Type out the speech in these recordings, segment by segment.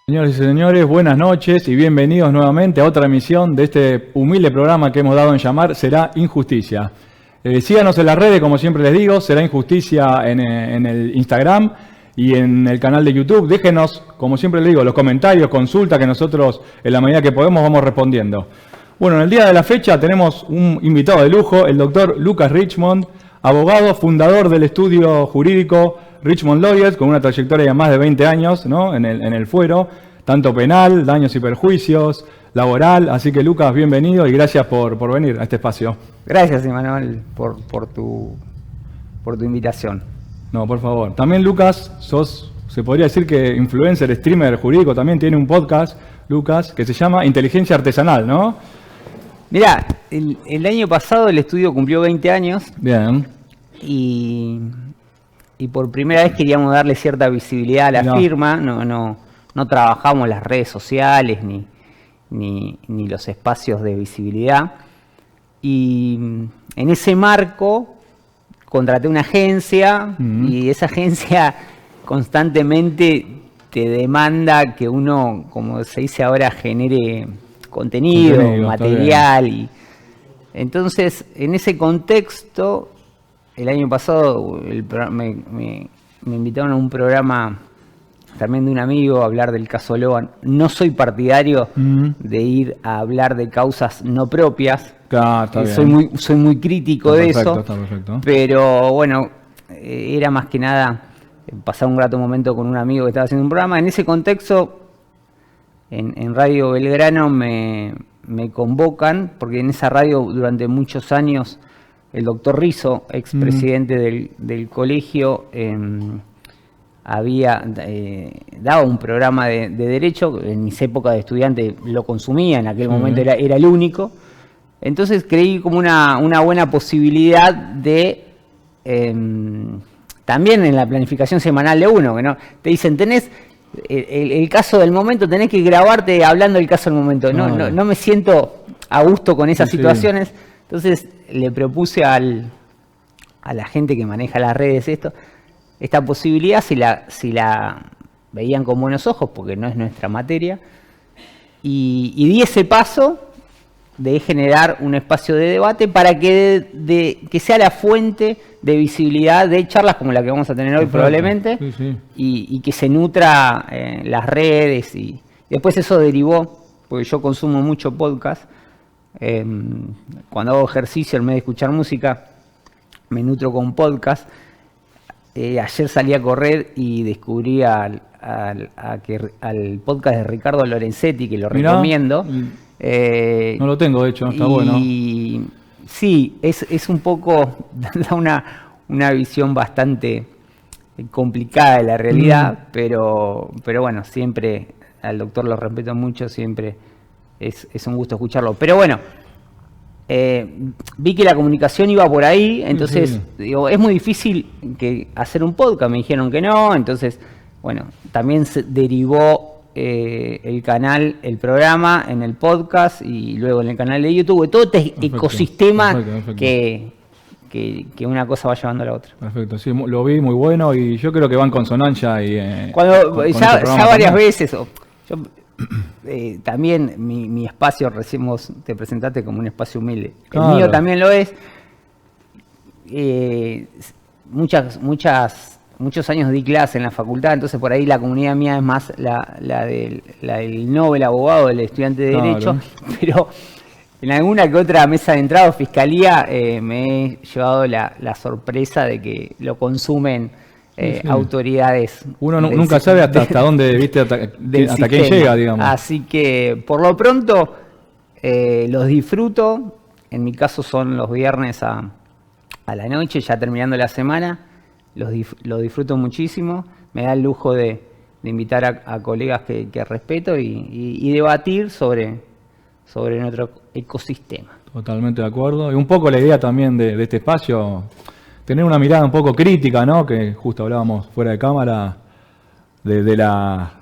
Señoras y señores, buenas noches y bienvenidos nuevamente a otra emisión de este humilde programa que hemos dado en llamar Será Injusticia. Síganos en las redes, como siempre les digo, Será Injusticia en el Instagram y en el canal de YouTube. Déjenos, como siempre les digo, los comentarios, consultas que nosotros en la medida que podemos vamos respondiendo. Bueno, en el día de la fecha tenemos un invitado de lujo, el doctor Lucas Richmond, abogado, fundador del estudio jurídico Richmond Lawyers, con una trayectoria de más de 20 años, ¿no? en el fuero, tanto penal, daños y perjuicios, laboral. Así que Lucas, bienvenido y gracias por venir a este espacio. Gracias, Emanuel, por tu invitación. No, por favor. También, Lucas, se podría decir que influencer, streamer jurídico, también tiene un podcast, Lucas, que se llama Inteligencia Artesanal, ¿no? Mirá, el año pasado el estudio cumplió 20 años. Bien. Y por primera vez queríamos darle cierta visibilidad a la firma. No trabajamos las redes sociales ni los espacios de visibilidad. Y en ese marco contraté una agencia y esa agencia constantemente te demanda que uno, como se dice ahora, genere contenido material. Y entonces, en ese contexto, el año pasado me invitaron a un programa también de un amigo a hablar del caso Logan. No soy partidario de ir a hablar de causas no propias. Claro, soy muy crítico de eso. Está perfecto. Pero bueno, era más que nada pasar un grato momento con un amigo que estaba haciendo un programa. En ese contexto, en Radio Belgrano me convocan, porque en esa radio durante muchos años el doctor Rizzo, expresidente del colegio, había dado un programa de derecho. En mis épocas de estudiante lo consumía, en aquel momento era el único. Entonces creí como una buena posibilidad de, también en la planificación semanal de uno, que no te dicen, tenés el caso del momento, tenés que grabarte hablando del caso del momento. No me siento a gusto con esas situaciones. Entonces le propuse a la gente que maneja las redes esta posibilidad, si la veían con buenos ojos, porque no es nuestra materia, y di ese paso de generar un espacio de debate para que sea la fuente de visibilidad de charlas como la que vamos a tener hoy probablemente, y que se nutra las redes, y después eso derivó, porque yo consumo mucho podcast. Cuando hago ejercicio, en vez de escuchar música, me nutro con podcast. Ayer salí a correr y descubrí al podcast de Ricardo Lorenzetti, que lo recomiendo. No lo tengo, de hecho, está bueno. Sí, es un poco, da una visión bastante complicada de la realidad, pero bueno, siempre al doctor lo respeto mucho, siempre es un gusto escucharlo. Pero bueno, vi que la comunicación iba por ahí, entonces digo, es muy difícil hacer un podcast, me dijeron que no, entonces bueno, también se derivó el canal, el programa en el podcast y luego en el canal de YouTube, todo este ecosistema que que una cosa va llevando a la otra. Perfecto, sí, lo vi muy bueno y yo creo que va en consonancia. Cuando ya varias veces, yo, también mi espacio, recién vos te presentaste como un espacio humilde. Claro. El mío también lo es. Muchos años di clase en la facultad, entonces por ahí la comunidad mía es más la del Nobel abogado, del estudiante de Derecho, pero en alguna que otra mesa de entrada o fiscalía me he llevado la sorpresa de que lo consumen autoridades. Uno nunca sabe hasta dónde, viste, hasta quién llega, digamos. Así que por lo pronto los disfruto. En mi caso son los viernes a la noche, ya terminando la semana. Lo disfruto muchísimo. Me da el lujo de invitar a colegas que respeto y debatir sobre nuestro ecosistema. Totalmente de acuerdo. Y un poco la idea también de este espacio, tener una mirada un poco crítica, ¿no? Que justo hablábamos fuera de cámara de la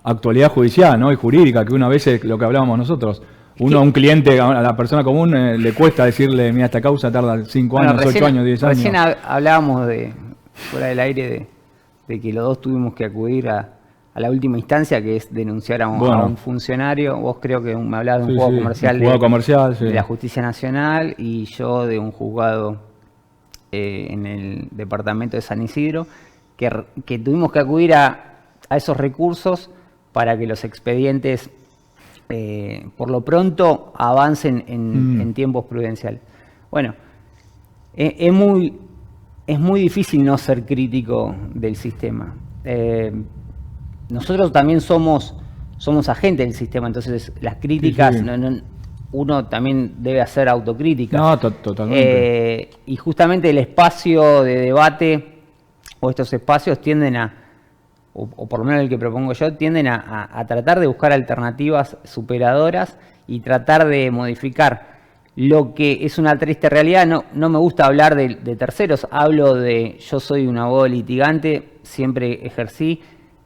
actualidad judicial, ¿no? Y jurídica, que una vez es lo que hablábamos nosotros. A un cliente, a la persona común, le cuesta decirle, mira, esta causa tarda 5 años, 8 años, 10 años. Recién hablábamos fuera del aire, de que los dos tuvimos que acudir a la última instancia, que es denunciar a un funcionario. Vos creo que me hablabas de un juzgado comercial, de la Justicia Nacional, y yo de un juzgado en el departamento de San Isidro, que tuvimos que acudir a esos recursos para que los expedientes por lo pronto avancen en tiempos prudenciales. Bueno, es muy difícil no ser crítico del sistema. Nosotros también somos agentes del sistema, entonces las críticas, uno también debe hacer autocrítica. No, totalmente. Y justamente el espacio de debate o estos espacios tienden o por lo menos el que propongo yo, tienden a tratar de buscar alternativas superadoras y tratar de modificar lo que es una triste realidad. No me gusta hablar de terceros, yo soy un abogado litigante, siempre ejercí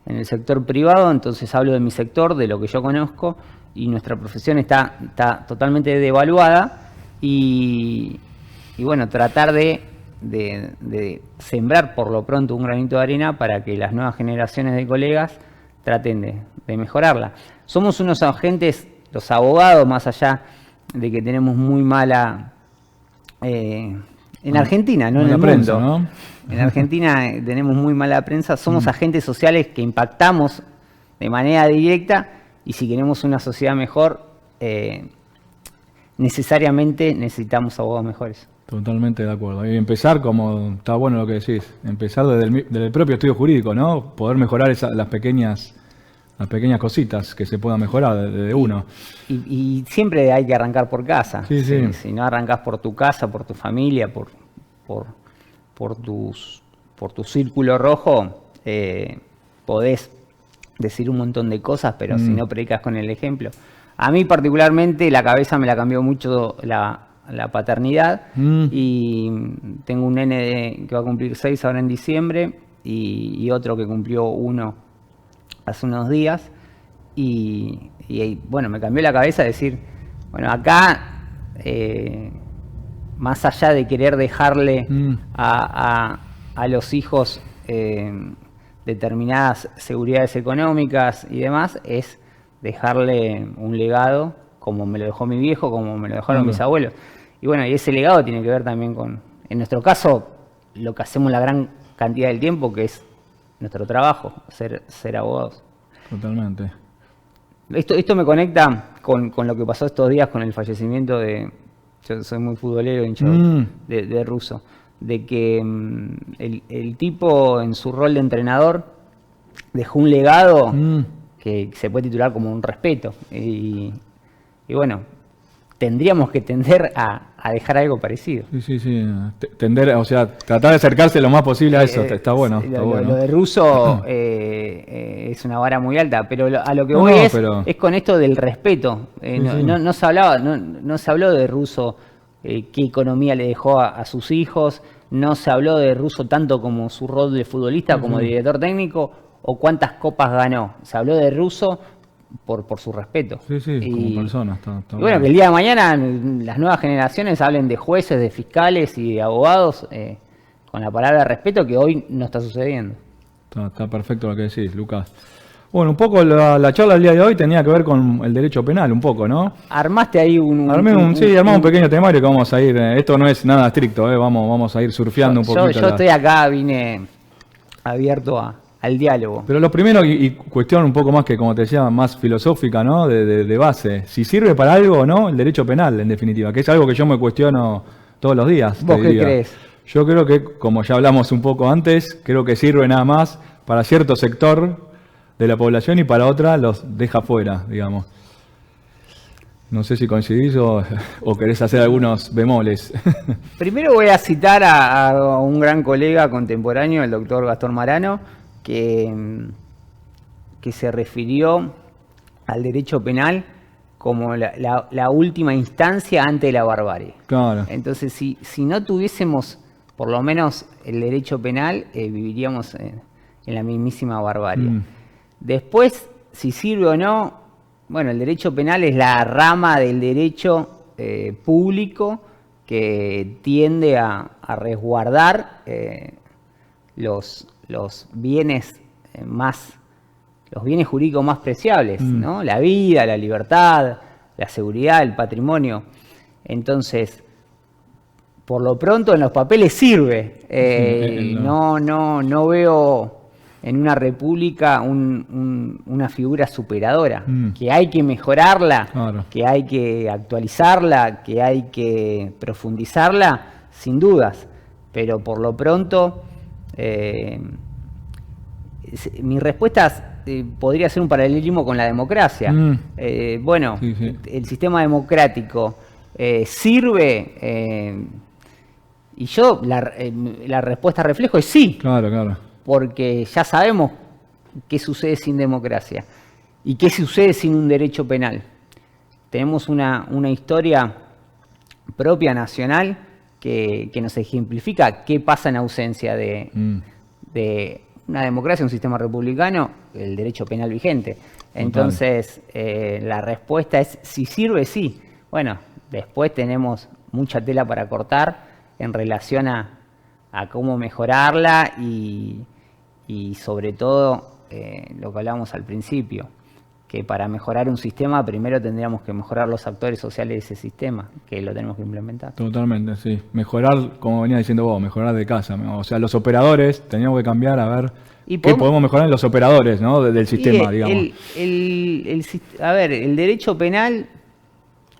en el sector privado, entonces hablo de mi sector, de lo que yo conozco, y nuestra profesión está totalmente devaluada, y bueno, tratar de sembrar por lo pronto un granito de arena para que las nuevas generaciones de colegas traten de mejorarla. Somos unos agentes, los abogados, más allá de que tenemos muy mala... en Argentina, no en el prensa, mundo. ¿No? En Argentina tenemos muy mala prensa, somos agentes sociales que impactamos de manera directa, y si queremos una sociedad mejor, necesariamente necesitamos abogados mejores. Totalmente de acuerdo. Y empezar, como está bueno lo que decís, empezar desde el propio estudio jurídico, ¿no? Poder mejorar las pequeñas cositas que se puedan mejorar desde uno. Y siempre hay que arrancar por casa. Sí. Si no arrancás por tu casa, por tu familia, por tu círculo rojo, podés decir un montón de cosas, pero si no predicas con el ejemplo. A mí particularmente la cabeza me la cambió mucho la paternidad, y tengo un nene que va a cumplir 6 ahora en diciembre, y otro que cumplió 1 hace unos días, y bueno, me cambió la cabeza decir, bueno, acá, más allá de querer dejarle a los hijos determinadas seguridades económicas y demás, es dejarle un legado, como me lo dejó mi viejo, como me lo dejaron mis abuelos. Y bueno, y ese legado tiene que ver también con, en nuestro caso, lo que hacemos la gran cantidad del tiempo, que es nuestro trabajo, ser abogados. Totalmente. Esto me conecta con lo que pasó estos días con el fallecimiento yo soy muy futbolero, hincha de Russo, de que el tipo en su rol de entrenador dejó un legado que se puede titular como un respeto. Y bueno, tendríamos que tender a dejar algo parecido. Sí. Tender, o sea, tratar de acercarse lo más posible a eso. Está bueno. Lo de Russo es una vara muy alta, pero a lo que voy es con esto del respeto. No se habló de Russo qué economía le dejó a sus hijos, no se habló de Russo tanto como su rol de futbolista, como de director técnico, o cuántas copas ganó. Se habló de Russo por su respeto. Sí, como persona. Está y bueno, que el día de mañana las nuevas generaciones hablen de jueces, de fiscales y de abogados con la palabra respeto, que hoy no está sucediendo. Está perfecto lo que decís, Lucas. Bueno, un poco la charla del día de hoy tenía que ver con el derecho penal, un poco, ¿no? Armaste ahí armamos un pequeño temario que vamos a ir, esto no es nada estricto, vamos a ir surfeando un poquito. Yo estoy acá, vine abierto al diálogo. Pero lo primero, y cuestión un poco más que, como te decía, más filosófica, ¿no? De base. Si sirve para algo o no el derecho penal, en definitiva, que es algo que yo me cuestiono todos los días. ¿Vos qué crees? Yo creo que, como ya hablamos un poco antes, creo que sirve nada más para cierto sector de la población y para otra los deja fuera, digamos. No sé si coincidís o querés hacer algunos bemoles. Primero voy a citar a un gran colega contemporáneo, el doctor Gastón Marano, que se refirió al derecho penal como la última instancia ante la barbarie. Claro. Entonces, si no tuviésemos por lo menos el derecho penal, viviríamos en la mismísima barbarie. Después, si sirve o no, bueno, el derecho penal es la rama del derecho público que tiende a resguardar los bienes los bienes jurídicos más preciables, ¿no? La vida, la libertad, la seguridad, el patrimonio. Entonces, por lo pronto en los papeles sirve. No veo en una república una figura superadora, que hay que mejorarla, claro, que hay que actualizarla, que hay que profundizarla, sin dudas. Pero por lo pronto, mi respuesta podría ser un paralelismo con la democracia. El sistema democrático sirve, y yo la respuesta reflejo es sí. Claro. Porque ya sabemos qué sucede sin democracia y qué sucede sin un derecho penal. Tenemos una historia propia nacional que nos ejemplifica qué pasa en ausencia de una democracia, un sistema republicano, el derecho penal vigente. Entonces, la respuesta es, si sirve, sí. Bueno, después tenemos mucha tela para cortar en relación a cómo mejorarla y sobre todo lo que hablábamos al principio, que para mejorar un sistema primero tendríamos que mejorar los actores sociales de ese sistema, que lo tenemos que implementar. Totalmente, sí. Mejorar, como venía diciendo vos, mejorar de casa. O sea, los operadores teníamos que cambiar a ver qué podemos mejorar en los operadores, ¿no? Del sistema, digamos. El derecho penal,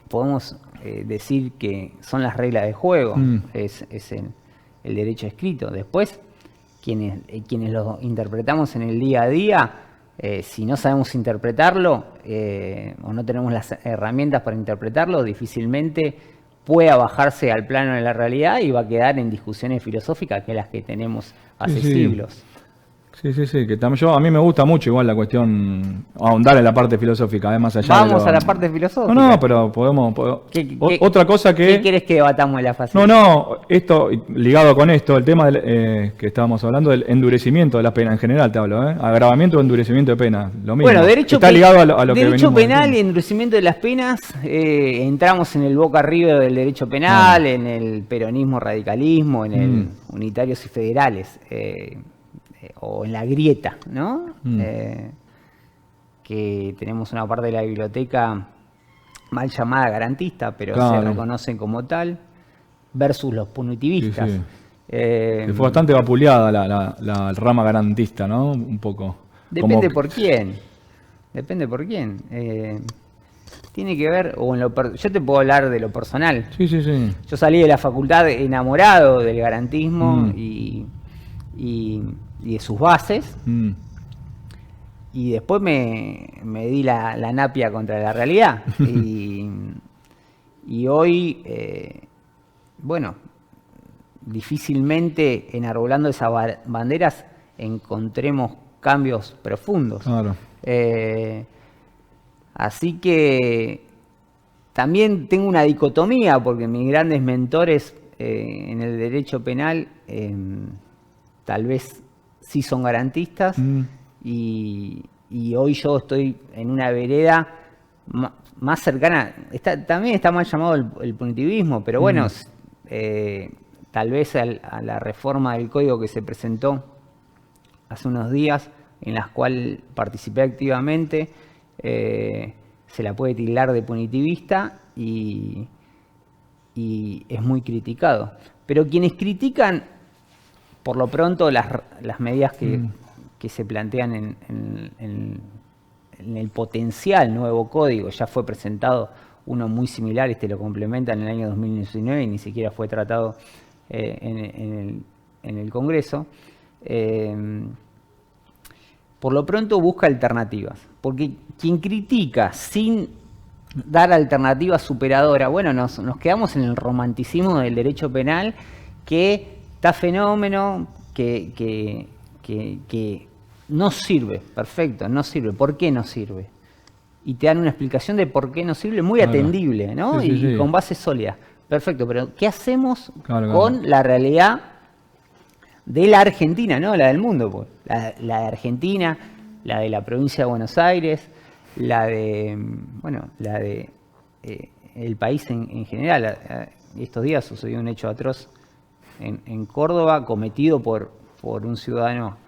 podemos decir que son las reglas de juego, es el derecho escrito. Después, quienes lo interpretamos en el día a día, si no sabemos interpretarlo o no tenemos las herramientas para interpretarlo, difícilmente pueda bajarse al plano de la realidad y va a quedar en discusiones filosóficas que las que tenemos hace siglos. Sí, que a mí me gusta mucho igual la cuestión, ahondar en la parte filosófica, más allá Vamos a la parte filosófica. No, pero podemos otra cosa que... ¿Qué querés que debatamos en la fase? Esto, ligado con esto, el tema que estábamos hablando del endurecimiento de las penas en general, te hablo, agravamiento o endurecimiento de penas, lo mismo. Bueno, está ligado a lo que venimos derecho penal diciendo. Y endurecimiento de las penas, entramos en el boca arriba del derecho penal, en el peronismo radicalismo, en el unitarios y federales, o en la grieta, ¿no? Que tenemos una parte de la biblioteca mal llamada garantista, pero se reconocen como tal, versus los punitivistas. Que fue bastante vapuleada la rama garantista, ¿no? Un poco. Depende por quién. Tiene que ver, yo te puedo hablar de lo personal. Sí. Yo salí de la facultad enamorado del garantismo y de sus bases, y después me di la napia contra la realidad. y hoy, difícilmente enarbolando esas banderas encontremos cambios profundos. Claro. Así que también tengo una dicotomía, porque mis grandes mentores en el derecho penal tal vez sí son garantistas y y hoy yo estoy en una vereda más cercana, también está mal llamado el punitivismo, pero bueno, tal vez a la reforma del código que se presentó hace unos días, en las cuales participé activamente, se la puede tildar de punitivista y es muy criticado. Pero quienes critican, por lo pronto, las medidas que se plantean en el potencial nuevo código, ya fue presentado uno muy similar, lo complementa en el año 2019 y ni siquiera fue tratado en el Congreso. Por lo pronto busca alternativas, porque quien critica sin dar alternativas superadoras, bueno, nos quedamos en el romanticismo del derecho penal, que está fenómeno, que no sirve, perfecto, no sirve. ¿Por qué no sirve? Y te dan una explicación de por qué no sirve, muy atendible, ¿no? Sí. Con bases sólidas. Perfecto, pero ¿qué hacemos con la realidad de la Argentina, no la del mundo? Pues? La de Argentina, la de la provincia de Buenos Aires, la de el país en general. Estos días sucedió un hecho atroz en Córdoba cometido por un ciudadano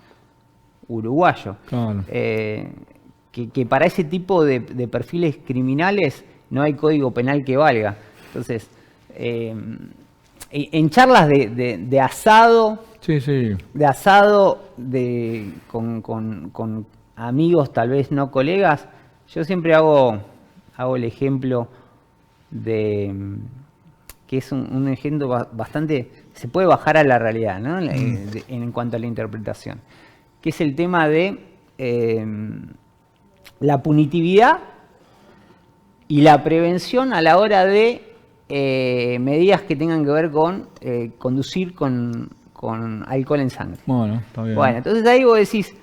uruguayo. Claro. Que para ese tipo de perfiles criminales no hay código penal que valga. Entonces, en charlas de asado, de asado con amigos, tal vez no colegas, yo siempre hago el ejemplo de que es un ejemplo bastante, se puede bajar a la realidad, ¿no? En cuanto a la interpretación, que es el tema de la punitividad y la prevención a la hora de medidas que tengan que ver con conducir con alcohol en sangre. Bueno, está bien. Bueno, entonces ahí vos decís,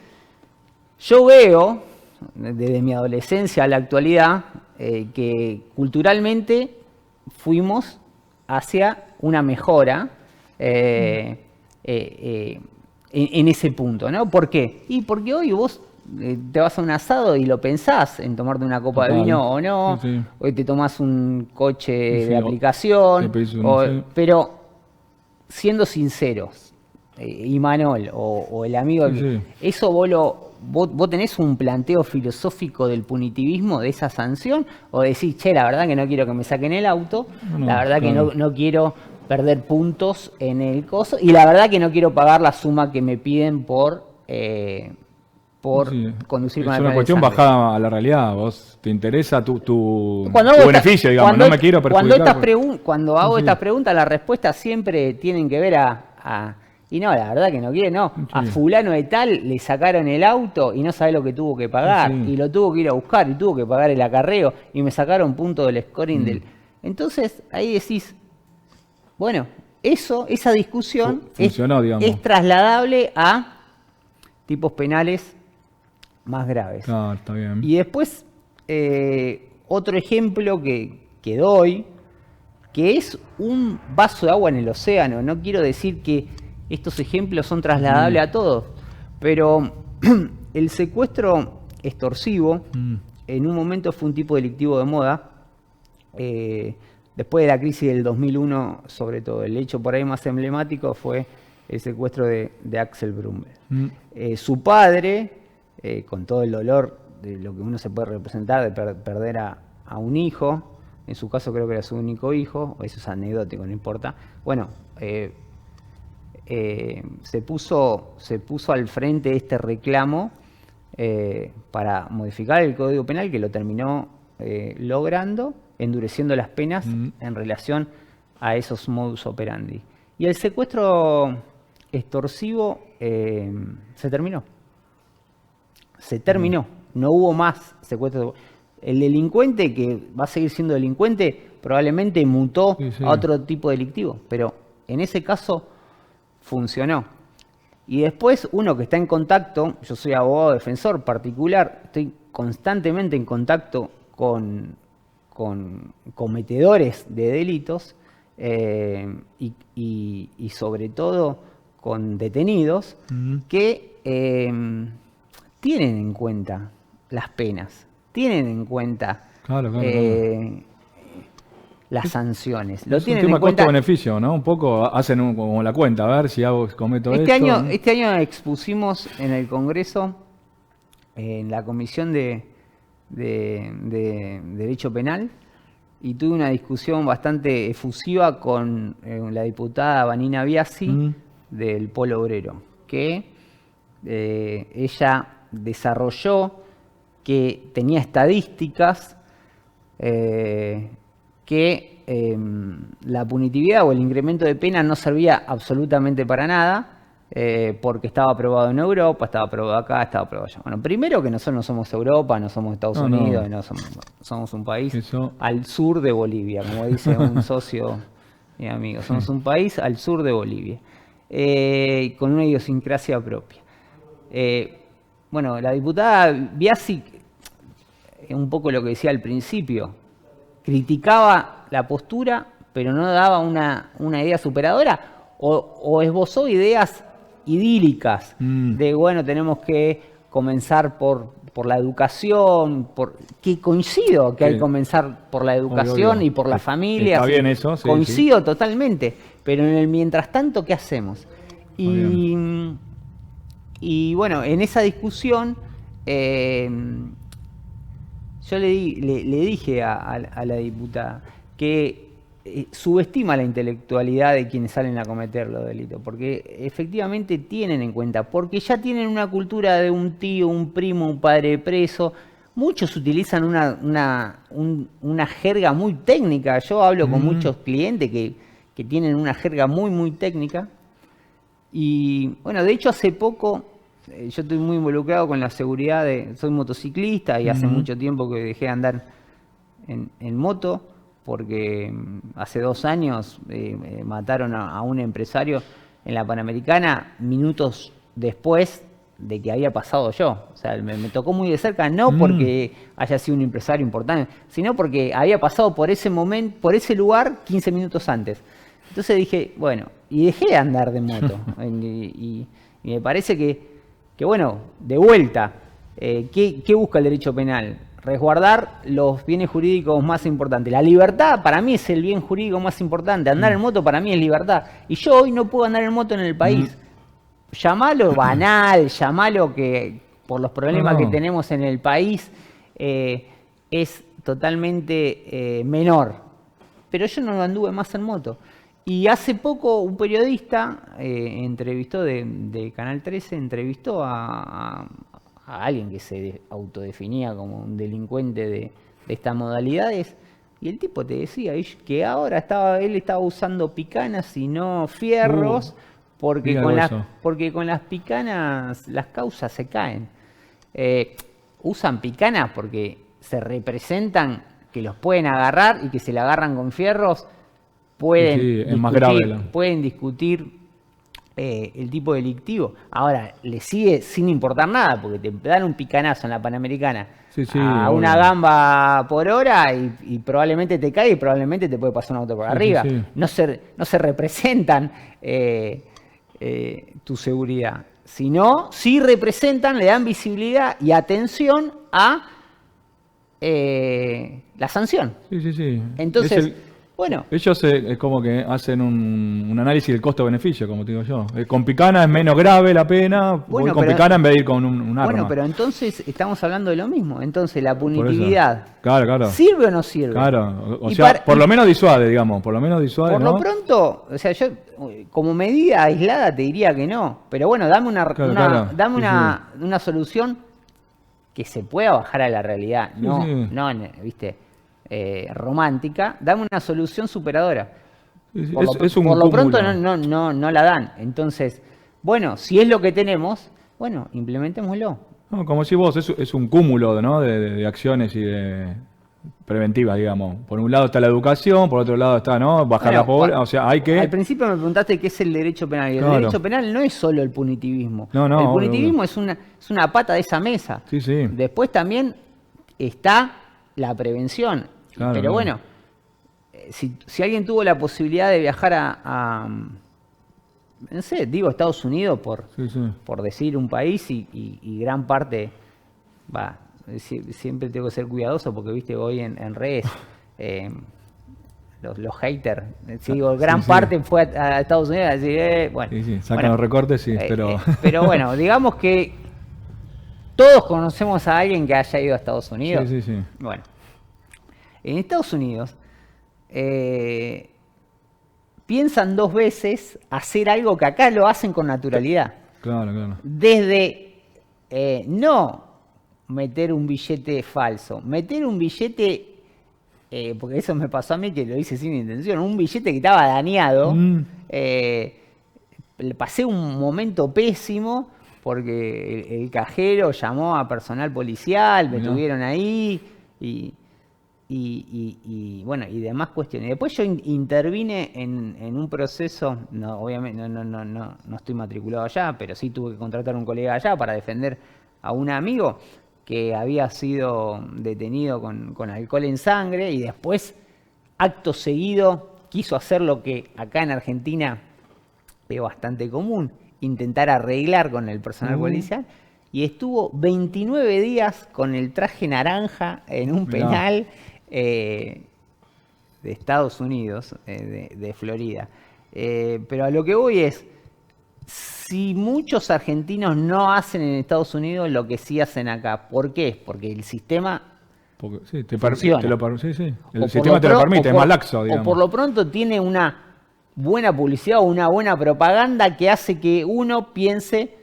yo veo, desde mi adolescencia a la actualidad, que culturalmente fuimos hacia una mejora en ese punto, ¿no? ¿Por qué? Y porque hoy vos te vas a un asado y lo pensás en tomarte una copa de vino o no, hoy te tomás un coche de aplicación, pero siendo sinceros, Imanol o el amigo, eso vos tenés un planteo filosófico del punitivismo, de esa sanción, o decís, che, la verdad que no quiero que me saquen el auto, la verdad que no quiero perder puntos en el coso, y la verdad que no quiero pagar la suma que me piden por conducir con alcohol en sangre. Es una cuestión bajada a la realidad. ¿Vos te interesa tu beneficio, digamos? No me quiero perjudicar. Cuando hago estas preguntas, las respuestas siempre tienen que ver y no, la verdad que no quiere, no. A fulano de tal le sacaron el auto y no sabe lo que tuvo que pagar. Y lo tuvo que ir a buscar y tuvo que pagar el acarreo y me sacaron punto del scoring del... Entonces, ahí decís, bueno, esa discusión es trasladable a tipos penales más graves. Claro, está bien. Y después, otro ejemplo que doy, que es un vaso de agua en el océano. No quiero decir que estos ejemplos son trasladables a todos, pero el secuestro extorsivo en un momento fue un tipo delictivo de moda. Después de la crisis del 2001, sobre todo, el hecho por ahí más emblemático fue el secuestro de Axel Brumberg. Su padre, con todo el dolor de lo que uno se puede representar, de perder a un hijo, en su caso creo que era su único hijo, eso es anecdótico, no importa. Bueno, se puso al frente este reclamo para modificar el Código Penal, que lo terminó logrando, endureciendo las penas en relación a esos modus operandi. Y el secuestro extorsivo se terminó. No hubo más secuestro. El delincuente, que va a seguir siendo delincuente, probablemente mutó a otro tipo delictivo, pero en ese caso funcionó. Y después uno que está en contacto, yo soy abogado defensor particular, estoy constantemente en contacto con cometedores de delitos y sobre todo con detenidos que tienen en cuenta las penas, tienen en cuenta Claro. las sanciones. Lo Es un tienen tema en cuenta. costo-beneficio, ¿no? Un poco hacen como la cuenta, a ver si cometo Este esto. año, ¿no? este año expusimos en el Congreso, en la Comisión de Derecho Penal, y tuve una discusión bastante efusiva con la diputada Vanina Biasi del Polo Obrero, que ella desarrolló que tenía estadísticas que la punitividad o el incremento de pena no servía absolutamente para nada, porque estaba aprobado en Europa, estaba aprobado acá, estaba aprobado allá. Bueno, primero que nosotros no somos Europa, no somos Estados Unidos, no somos un país al sur de Bolivia, como dice un socio, mi amigo. Somos un país al sur de Bolivia, con una idiosincrasia propia. Bueno, la diputada Biasi, un poco lo que decía al principio, criticaba la postura, pero no daba una idea superadora, o esbozó ideas idílicas de, bueno, tenemos que comenzar por la educación, que coincido que hay que comenzar por la educación y por la familia. Está bien eso, sí. Coincido totalmente, pero en el mientras tanto, ¿qué hacemos? Y bueno, en esa discusión yo le dije a la diputada que subestima la intelectualidad de quienes salen a cometer los delitos, porque efectivamente tienen en cuenta, porque ya tienen una cultura de un tío, un primo, un padre preso. Muchos utilizan una jerga muy técnica. Yo hablo con muchos clientes que tienen una jerga muy, muy técnica. Y bueno, de hecho hace poco, yo estoy muy involucrado con la seguridad, soy motociclista y hace mucho tiempo que dejé de andar en moto, porque hace 2 años mataron a un empresario en la Panamericana minutos después de que había pasado yo. O sea, me tocó muy de cerca, no porque haya sido un empresario importante, sino porque había pasado por ese momento, por ese lugar 15 minutos antes. Entonces dije, bueno, y dejé de andar de moto. y me parece que bueno, de vuelta, ¿qué busca el derecho penal? Resguardar los bienes jurídicos más importantes. La libertad para mí es el bien jurídico más importante. Andar en moto para mí es libertad. Y yo hoy no puedo andar en moto en el país. Llamalo banal, llamalo que por los problemas que tenemos en el país es totalmente menor. Pero yo no anduve más en moto. Y hace poco un periodista entrevistó de Canal 13, entrevistó a alguien que se autodefinía como un delincuente de estas modalidades, y el tipo te decía que ahora él estaba usando picanas y no fierros, porque con las picanas las causas se caen. Usan picanas porque se representan que los pueden agarrar, y que se le agarran con fierros pueden discutir el tipo delictivo. Ahora, le sigue sin importar nada, porque te dan un picanazo en la Panamericana a una gamba por hora y probablemente te cae y probablemente te puede pasar un auto por arriba. No se representan tu seguridad, sino sí representan, le dan visibilidad y atención a la sanción. Entonces, bueno. Ellos como que hacen un análisis del costo-beneficio, como te digo yo. Con picana es menos grave la pena, voy con picana en vez de ir con un arma. Bueno, pero entonces estamos hablando de lo mismo. Entonces, la punitividad, claro. ¿sirve o no sirve? Claro, o sea, por lo menos disuade, digamos, por lo menos disuade, Por ¿no? lo pronto, o sea, yo como medida aislada te diría que no. Pero bueno, dame una solución que se pueda bajar a la realidad, no, ¿viste? Romántica. Dame una solución superadora. Por lo pronto no la dan. Entonces, bueno, si es lo que tenemos, bueno, implementémoslo. No, como decís vos, es un cúmulo, ¿no? de acciones y de preventivas, digamos. Por un lado está la educación, por otro lado está, ¿no? Bajar la pobreza. O sea, hay que... Al principio me preguntaste qué es el derecho penal. Y el derecho penal no es solo el punitivismo. El punitivismo es una pata de esa mesa. Después también está la prevención. Pero bueno, si alguien tuvo la posibilidad de viajar a no sé, digo Estados Unidos por decir un país, y gran parte, siempre tengo que ser cuidadoso porque, viste, hoy en redes, los haters, si digo, gran parte fue a Estados Unidos a decir, bueno. Sí, sacan los recortes, sí, pero... pero bueno, digamos que todos conocemos a alguien que haya ido a Estados Unidos. Sí. Bueno, en Estados Unidos piensan 2 veces hacer algo que acá lo hacen con naturalidad. Claro. Desde no meter un billete falso, meter un billete, porque eso me pasó a mí que lo hice sin intención, un billete que estaba dañado, le pasé un momento pésimo porque el cajero llamó a personal policial, me tuvieron ahí y bueno, y demás cuestiones. Después yo intervine en un proceso, obviamente no estoy matriculado allá, pero sí tuve que contratar a un colega allá para defender a un amigo que había sido detenido con alcohol en sangre y después, acto seguido, quiso hacer lo que acá en Argentina es bastante común, intentar arreglar con el personal policial, y estuvo 29 días con el traje naranja en un penal de Estados Unidos, de Florida. Pero a lo que voy es, si muchos argentinos no hacen en Estados Unidos lo que sí hacen acá, ¿por qué? Porque el sistema funciona. El sistema te lo permite, es más laxo, digamos. O por lo pronto tiene una buena publicidad o una buena propaganda que hace que uno piense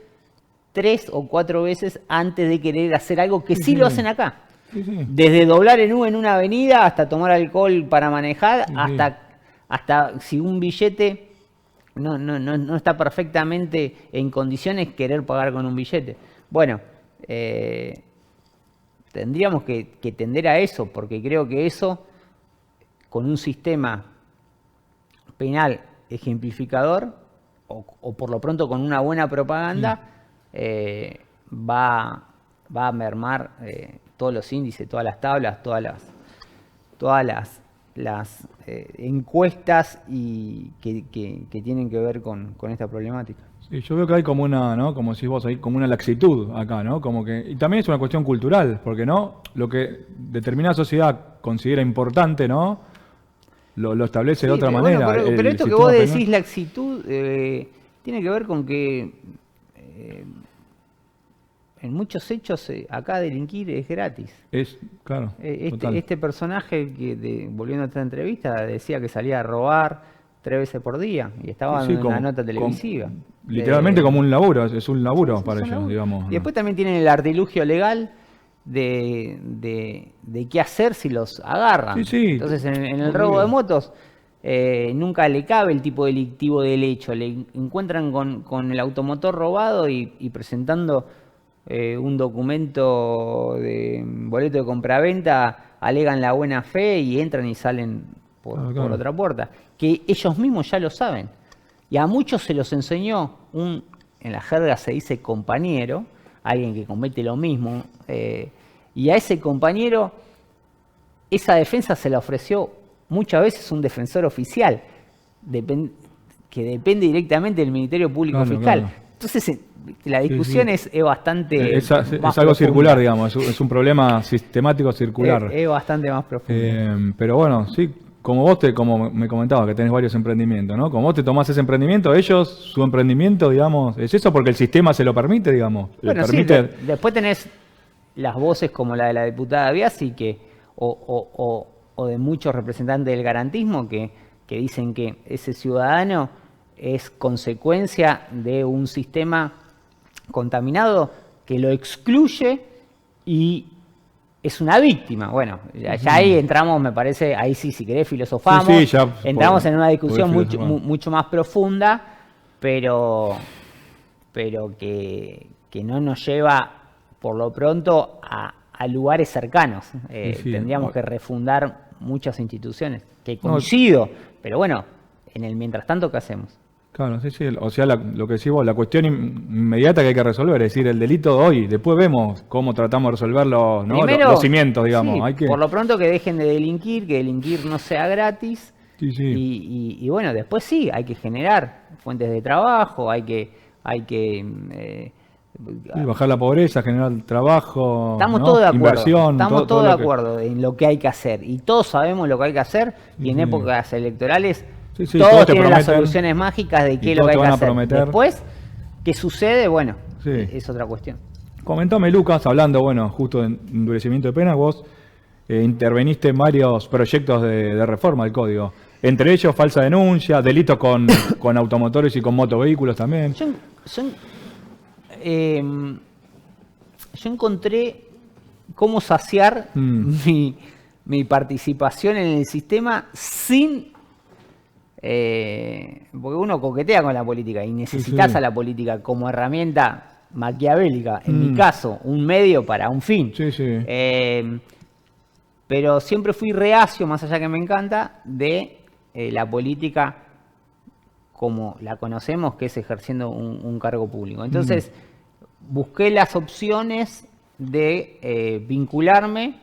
3 o 4 veces antes de querer hacer algo que sí lo hacen acá. Desde doblar en U en una avenida hasta tomar alcohol para manejar, hasta si un billete no está perfectamente en condiciones, querer pagar con un billete. Bueno, tendríamos que tender a eso, porque creo que eso, con un sistema penal ejemplificador, o por lo pronto con una buena propaganda, va a mermar todos los índices, todas las tablas, todas las encuestas y que tienen que ver con esta problemática. Sí, yo veo que hay como una, ¿no? Como decís vos, hay como una laxitud acá, ¿no? Como que, y también es una cuestión cultural, porque no lo que determinada sociedad considera importante, ¿no? Lo establece de otra manera. Bueno, pero esto que vos decís, laxitud, tiene que ver con que en muchos hechos acá delinquir es gratis. Claro. Este personaje que, volviendo a esta entrevista, decía que salía a robar 3 veces por día y estaba en una nota televisiva. Literalmente como un laburo, es un laburo para ellos, digamos. Y después también tienen el artilugio legal de qué hacer si los agarran. Entonces en el robo de motos nunca le cabe el tipo delictivo del hecho. Le encuentran con el automotor robado y presentando un documento de boleto de compraventa, alegan la buena fe y entran y salen por otra puerta. Que ellos mismos ya lo saben. Y a muchos se los enseñó en la jerga se dice compañero, alguien que comete lo mismo, y a ese compañero esa defensa se la ofreció muchas veces un defensor oficial, que depende directamente del Ministerio Público Fiscal. Claro. Entonces la discusión es bastante es algo profunda. Circular, digamos, es un problema sistemático circular. Es bastante más profundo. Pero bueno, sí, como me comentabas que tenés varios emprendimientos, ¿no? Como vos te tomás ese emprendimiento, ellos, su emprendimiento, digamos, ¿es eso porque el sistema se lo permite, digamos? Bueno, permite... sí, después tenés las voces como la de la diputada Biasi, o de muchos representantes del garantismo que dicen que ese ciudadano es consecuencia de un sistema contaminado que lo excluye y es una víctima. Bueno, ya ahí entramos, me parece, ahí sí, si querés filosofamos, entramos en una discusión mucho más profunda, pero que no nos lleva, por lo pronto, a lugares cercanos. Tendríamos que refundar muchas instituciones, que coincido, pero bueno, en el mientras tanto, ¿qué hacemos? Claro, sí. O sea, lo que decís vos, la cuestión inmediata que hay que resolver, es decir, el delito de hoy, después vemos cómo tratamos de resolverlo, ¿no? Primero, los cimientos, digamos. Sí, por lo pronto que dejen de delinquir, que delinquir no sea gratis. Y bueno, después sí, hay que generar fuentes de trabajo, hay que Sí, bajar la pobreza, generar trabajo, Estamos ¿no? todos de acuerdo. Inversión, Estamos todo todos de lo que... acuerdo en lo que hay que hacer. Y todos sabemos lo que hay que hacer. Y en épocas electorales, Sí, sí, todos te tienen las prometen, soluciones mágicas de qué y es lo todos que hay te que van a hacer. prometer. Después, ¿qué sucede? Bueno, Sí. es otra cuestión. Comentame, Lucas, hablando, bueno, justo de endurecimiento de penas, vos interveniste en varios proyectos de reforma del código. Entre ellos, falsa denuncia, delito con automotores y con motovehículos también. Yo encontré cómo saciar mi participación en el sistema sin... porque uno coquetea con la política y necesitas a la política como herramienta maquiavélica, en mi caso, un medio para un fin. Sí, sí. Pero siempre fui reacio, más allá que me encanta, de la política como la conocemos, que es ejerciendo un cargo público. Entonces, busqué las opciones de vincularme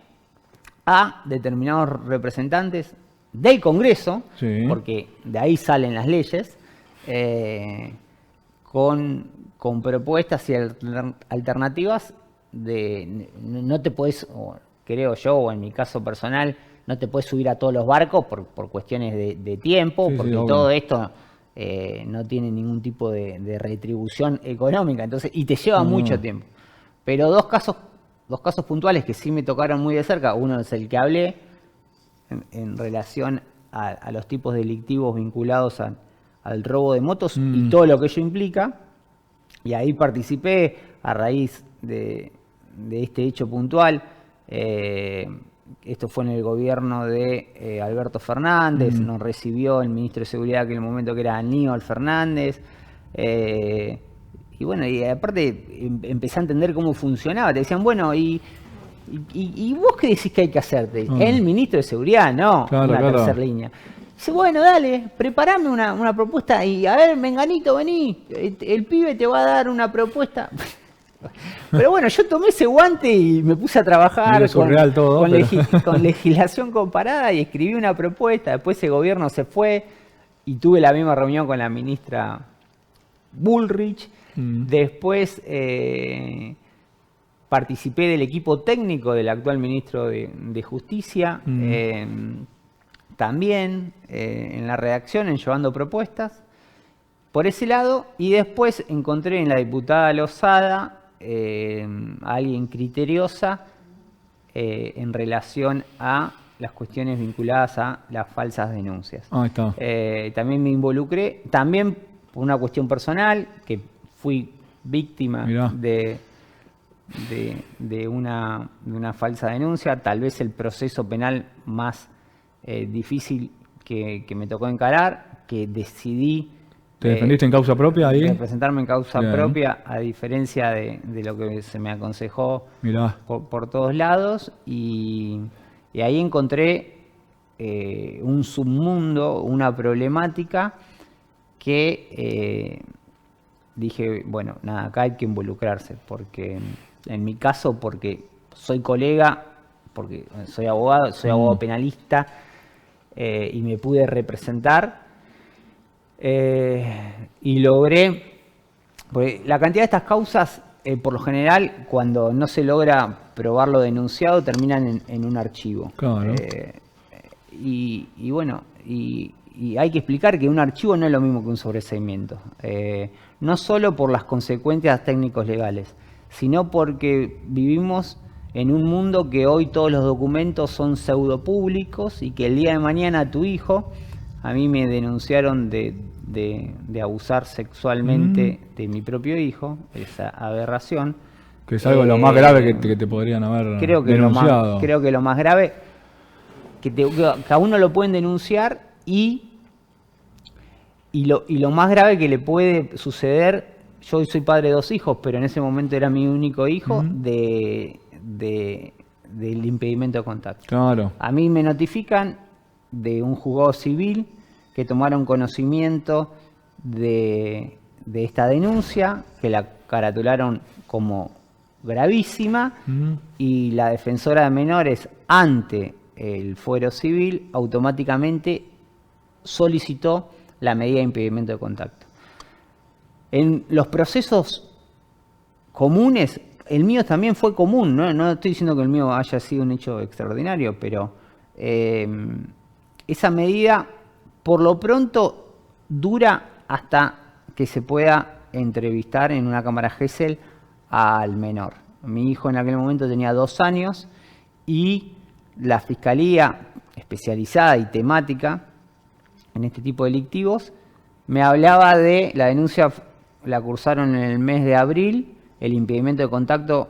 a determinados representantes del Congreso, Sí. porque de ahí salen las leyes, con propuestas y alternativas de no te puedes, creo yo, o en mi caso personal, no te puedes subir a todos los barcos por cuestiones de tiempo, Sí, porque sí, todo esto no tiene ningún tipo de retribución económica, entonces, y te lleva mucho tiempo. Pero dos casos puntuales que sí me tocaron muy de cerca, uno es el que hablé en relación a los tipos delictivos vinculados al robo de motos y todo lo que ello implica, y ahí participé a raíz de este hecho puntual. Esto fue en el gobierno de Alberto Fernández, nos recibió el ministro de Seguridad que en el momento que era Aníbal Fernández, y bueno, y aparte empecé a entender cómo funcionaba. Te decían, bueno, ¿y vos qué decís que hay que hacerte? El ministro de Seguridad, no, Claro, una tercera línea. Dice, bueno, dale, preparame una propuesta y a ver, Menganito, vení, el pibe te va a dar una propuesta. Pero bueno, yo tomé ese guante y me puse a trabajar con legislación comparada y escribí una propuesta. Después ese gobierno se fue y tuve la misma reunión con la ministra Bullrich. Después participé del equipo técnico del actual ministro de Justicia, también en la redacción, en llevando propuestas por ese lado. Y después encontré en la diputada Lozada alguien criteriosa en relación a las cuestiones vinculadas a las falsas denuncias. Ahí está. También me involucré, también por una cuestión personal, que fui víctima de una falsa denuncia, tal vez el proceso penal más difícil que me tocó encarar, que decidí... ¿Te defendiste en causa propia ahí? Representarme en causa propia, a diferencia de lo que se me aconsejó por todos lados. Y ahí encontré un submundo, una problemática que dije, bueno, nada, acá hay que involucrarse. Porque en mi caso, porque soy colega, porque soy abogado penalista y me pude representar. Y logré, porque la cantidad de estas causas, por lo general, cuando no se logra probar lo denunciado, terminan en un archivo. Claro. Y bueno, y hay que explicar que un archivo no es lo mismo que un sobreseimiento. No solo por las consecuencias técnicos legales, sino porque vivimos en un mundo que hoy todos los documentos son pseudopúblicos y que el día de mañana tu hijo... A mí me denunciaron de abusar sexualmente de mi propio hijo, esa aberración. Que es algo lo más grave que te podrían haber denunciado. Creo que lo más grave, que a uno lo pueden denunciar y lo más grave que le puede suceder, yo soy padre de 2 hijos, pero en ese momento era mi único hijo, del impedimento de contacto. Claro. A mí me notifican de un juzgado civil que tomaron conocimiento de esta denuncia, que la caratularon como gravísima, y la defensora de menores ante el fuero civil automáticamente solicitó la medida de impedimento de contacto. En los procesos comunes, el mío también fue común, no estoy diciendo que el mío haya sido un hecho extraordinario, pero esa medida por lo pronto dura hasta que se pueda entrevistar en una cámara Gesell al menor. Mi hijo en aquel momento tenía 2 años y la Fiscalía especializada y temática en este tipo delictivos me hablaba de la denuncia, la cursaron en el mes de abril, el impedimento de contacto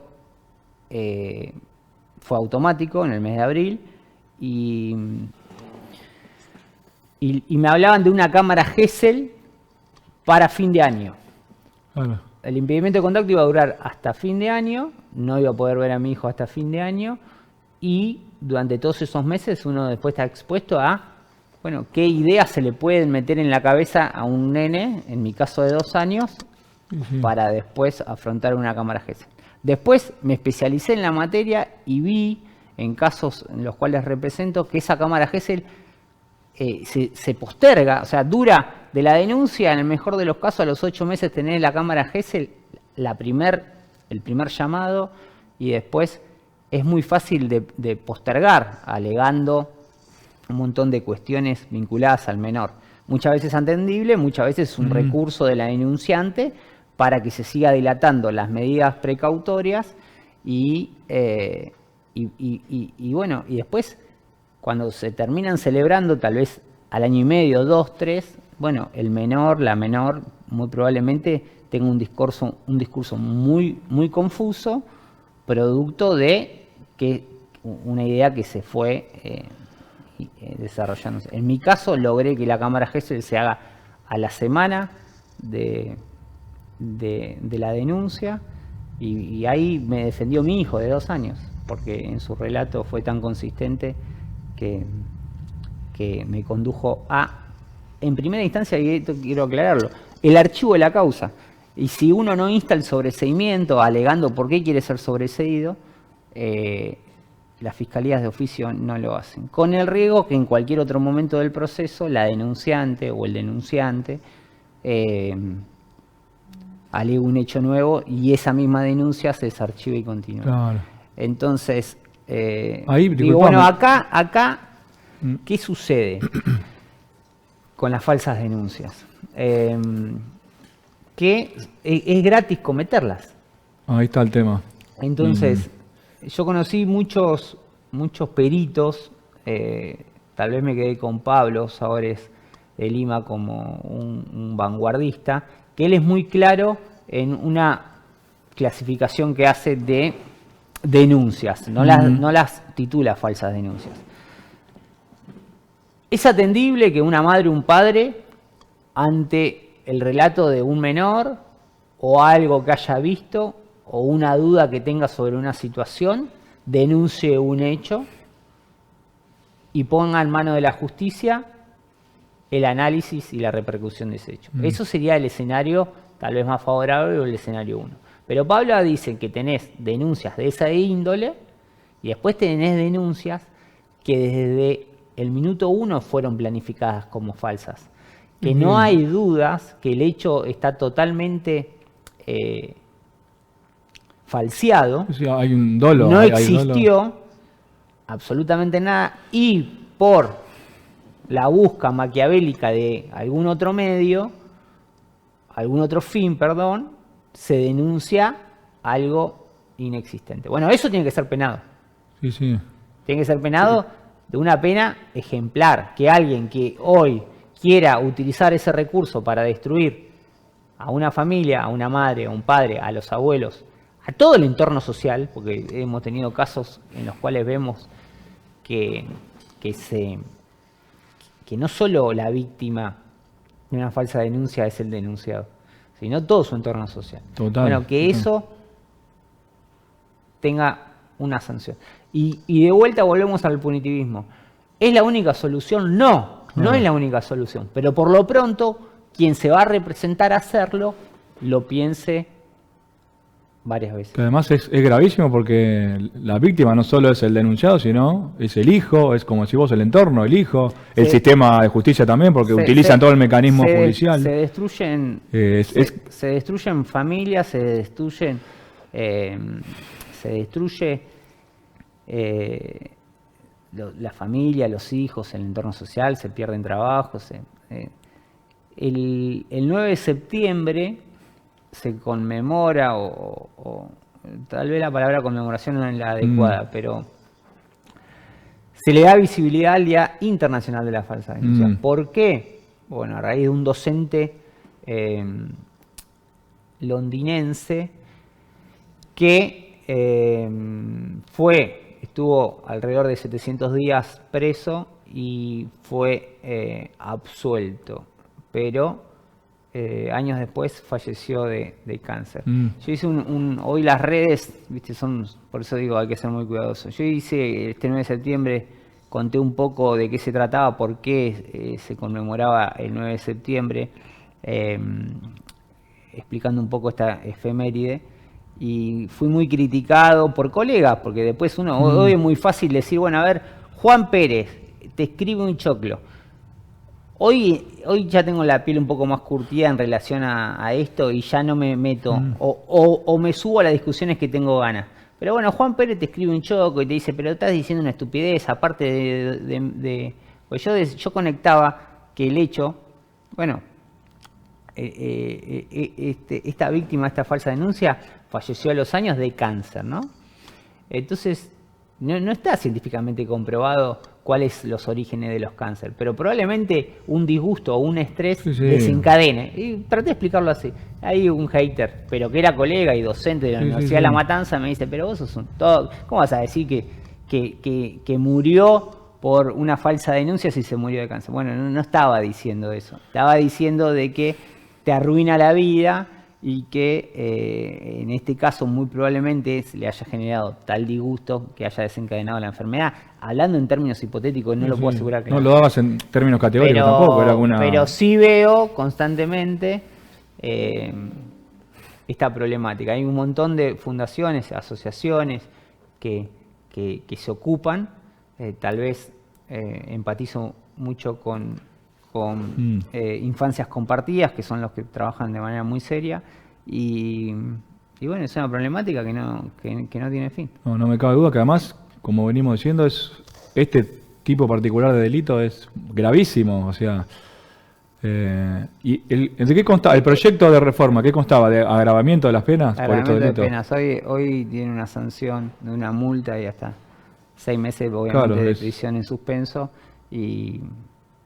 fue automático en el mes de abril y me hablaban de una cámara Gesell para fin de año. Bueno. El impedimento de contacto iba a durar hasta fin de año, no iba a poder ver a mi hijo hasta fin de año y durante todos esos meses uno después está expuesto a, bueno, qué ideas se le pueden meter en la cabeza a un nene, en mi caso de 2 años, para después afrontar una cámara Gesell. Después me especialicé en la materia y vi en casos en los cuales represento que esa cámara Gesell se posterga, o sea, dura de la denuncia, en el mejor de los casos, a los 8 meses tener la cámara Gesell, el primer llamado, y después es muy fácil de postergar, alegando un montón de cuestiones vinculadas al menor. Muchas veces atendible, muchas veces es un recurso de la denunciante para que se siga dilatando las medidas precautorias y bueno, y después cuando se terminan celebrando, tal vez al año y medio, 2, 3, bueno, el menor, la menor, muy probablemente tenga un discurso muy, muy confuso, producto de que una idea que se fue desarrollándose. En mi caso, logré que la cámara Gesell se haga a la semana de la denuncia y ahí me defendió mi hijo de 2 años, porque en su relato fue tan consistente que me condujo a, en primera instancia, y esto quiero aclararlo, el archivo de la causa. Y si uno no insta el sobreseimiento alegando por qué quiere ser sobreseído, las fiscalías de oficio no lo hacen. Con el riesgo que en cualquier otro momento del proceso la denunciante o el denunciante alegue un hecho nuevo y esa misma denuncia se desarchive y continúe. Claro. Entonces, digo, bueno, acá, ¿qué sucede con las falsas denuncias? Que es gratis cometerlas. Ahí está el tema. Entonces, yo conocí muchos peritos, tal vez me quedé con Pablo Sabores de Lima como un vanguardista, que él es muy claro en una clasificación que hace de denuncias, no las titula falsas denuncias. Es atendible que una madre o un padre, ante el relato de un menor o algo que haya visto o una duda que tenga sobre una situación, denuncie un hecho y ponga en manos de la justicia el análisis y la repercusión de ese hecho. Eso sería el escenario tal vez más favorable o el escenario 1. Pero Pablo dice que tenés denuncias de esa índole y después tenés denuncias que desde el minuto 1 fueron planificadas como falsas. Que no hay dudas que el hecho está totalmente falseado. Sí, hay un dolo. No existió absolutamente nada y por la busca maquiavélica de algún otro medio, algún otro fin, perdón, se denuncia algo inexistente. Bueno, eso tiene que ser penado. Sí, sí. Tiene que ser penado de una pena ejemplar. Que alguien que hoy quiera utilizar ese recurso para destruir a una familia, a una madre, a un padre, a los abuelos, a todo el entorno social, porque hemos tenido casos en los cuales vemos que no solo la víctima de una falsa denuncia es el denunciado, sino todo su entorno social. Total. Bueno, que eso tenga una sanción. Y de vuelta volvemos al punitivismo. ¿Es la única solución? No es la única solución. Pero por lo pronto, quien se va a representar a hacerlo, lo piense varias veces. Que además es gravísimo porque la víctima no solo es el denunciado, sino es el hijo, es como si vos el entorno, el hijo, el sistema de justicia también, porque utilizan todo el mecanismo judicial. Se destruyen, se destruyen familias, se destruyen se destruye la familia, los hijos, el entorno social, se pierden trabajos. El 9 de septiembre se conmemora, o tal vez la palabra conmemoración no es la adecuada, pero se le da visibilidad al Día Internacional de la Falsa Denuncia. ¿Por qué? Bueno, a raíz de un docente londinense que estuvo alrededor de 700 días preso y fue absuelto, pero años después falleció de cáncer. Yo hice hoy las redes, viste, por eso digo, hay que ser muy cuidadoso. Yo hice este 9 de septiembre, conté un poco de qué se trataba, por qué se conmemoraba el 9 de septiembre, explicando un poco esta efeméride, y fui muy criticado por colegas, porque después hoy es muy fácil decir, bueno, a ver, Juan Pérez te escribe un choclo. Hoy ya tengo la piel un poco más curtida en relación a esto y ya no me meto o me subo a las discusiones que tengo ganas. Pero bueno, Juan Pérez te escribe un choco y te dice, pero estás diciendo una estupidez, aparte pues yo conectaba que el hecho, bueno, esta víctima de esta falsa denuncia falleció a los años de cáncer, ¿no? Entonces, no está científicamente comprobado cuáles los orígenes de los cánceres, pero probablemente un disgusto o un estrés desencadene. Y traté de explicarlo así. Hay un hater, pero que era colega y docente de la Universidad de La Matanza, me dice, pero vos sos ¿cómo vas a decir que murió por una falsa denuncia si se murió de cáncer? Bueno, no estaba diciendo eso. Estaba diciendo de que te arruina la vida y que en este caso muy probablemente se le haya generado tal disgusto que haya desencadenado la enfermedad. Hablando en términos hipotéticos, no lo puedo asegurar que no lo dabas en términos categóricos tampoco, era alguna... Pero sí veo constantemente esta problemática. Hay un montón de fundaciones, asociaciones que se ocupan, tal vez empatizo mucho con infancias compartidas, que son los que trabajan de manera muy seria, y bueno, es una problemática que no tiene fin. No me cabe duda que además, como venimos diciendo, este tipo particular de delito es gravísimo, o sea, ¿de qué constaba el proyecto de reforma? ¿Qué constaba? ¿De agravamiento de las penas por estos delitos? De penas. Hoy tiene una sanción de una multa y hasta 6 meses obviamente de prisión en suspenso, y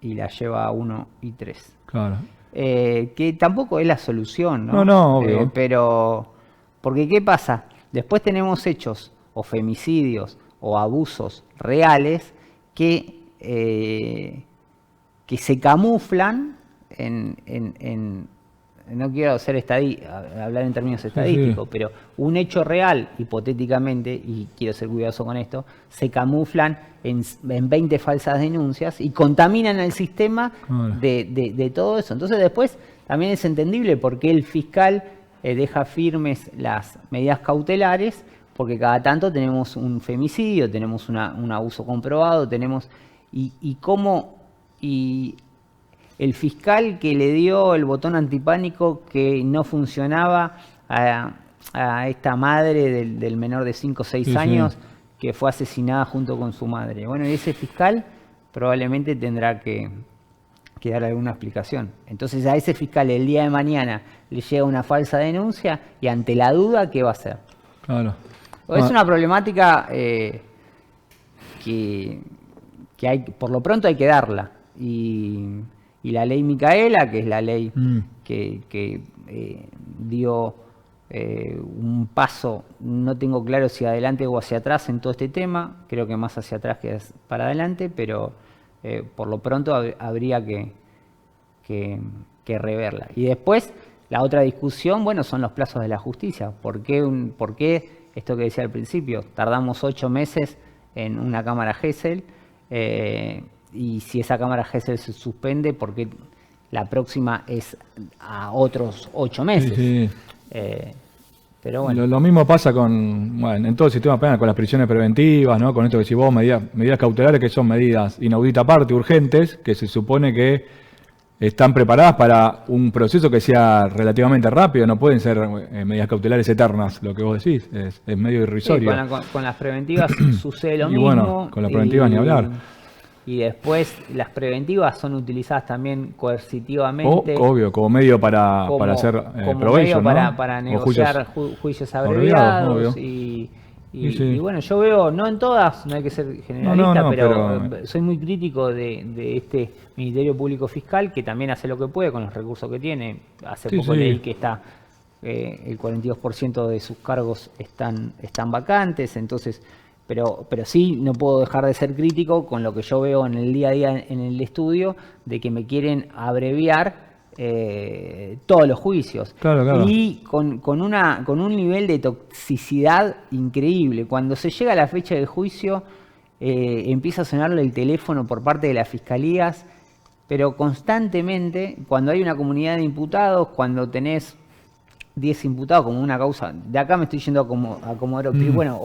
la lleva a 1 y 3. Claro. Que tampoco es la solución, ¿no? No, obvio. Pero, porque ¿qué pasa? Después tenemos hechos o femicidios o abusos reales que se camuflan no quiero hablar en términos estadísticos, pero un hecho real, hipotéticamente, y quiero ser cuidadoso con esto, se camuflan en 20 falsas denuncias y contaminan el sistema de todo eso. Entonces después también es entendible por qué el fiscal deja firmes las medidas cautelares, porque cada tanto tenemos un femicidio, tenemos un abuso comprobado, y el fiscal que le dio el botón antipánico que no funcionaba a esta madre del menor de 5 o 6 años que fue asesinada junto con su madre. Bueno, y ese fiscal probablemente tendrá que dar alguna explicación. Entonces a ese fiscal el día de mañana le llega una falsa denuncia y ante la duda, ¿qué va a hacer? Claro. Es una problemática que por lo pronto hay que darla. Y la ley Micaela, que es la ley que dio un paso, no tengo claro si adelante o hacia atrás en todo este tema, creo que más hacia atrás que para adelante, pero por lo pronto habría que reverla. Y después, la otra discusión, bueno, son los plazos de la justicia. ¿Por qué esto que decía al principio? Tardamos 8 meses en una cámara Gesell, y si esa cámara Gesell se suspende, porque la próxima es a otros 8 meses. Pero bueno. Lo mismo pasa en todo el sistema penal, con las prisiones preventivas, ¿no? Con esto que decís vos, medidas cautelares, que son medidas inaudita aparte, urgentes, que se supone que están preparadas para un proceso que sea relativamente rápido, no pueden ser medidas cautelares eternas, lo que vos decís, es medio irrisorio. Sí, con las preventivas sucede lo y mismo. Bueno, con las preventivas ni hablar. Y después las preventivas son utilizadas también coercitivamente. Obvio, como medio para hacer provecho, medio para negociar juicios abreviados. Y bueno, yo veo, no en todas, no hay que ser generalista, pero soy muy crítico de este Ministerio Público Fiscal, que también hace lo que puede con los recursos que tiene. Hace poco leí que está el 42% de sus cargos están vacantes, entonces... Pero sí no puedo dejar de ser crítico con lo que yo veo en el día a día en el estudio, de que me quieren abreviar todos los juicios. Claro. Y con un nivel de toxicidad increíble. Cuando se llega a la fecha del juicio, empieza a sonarle el teléfono por parte de las fiscalías, pero constantemente, cuando hay una comunidad de imputados, cuando tenés 10 imputados como una causa, de acá me estoy yendo a Comodoro Pi, bueno,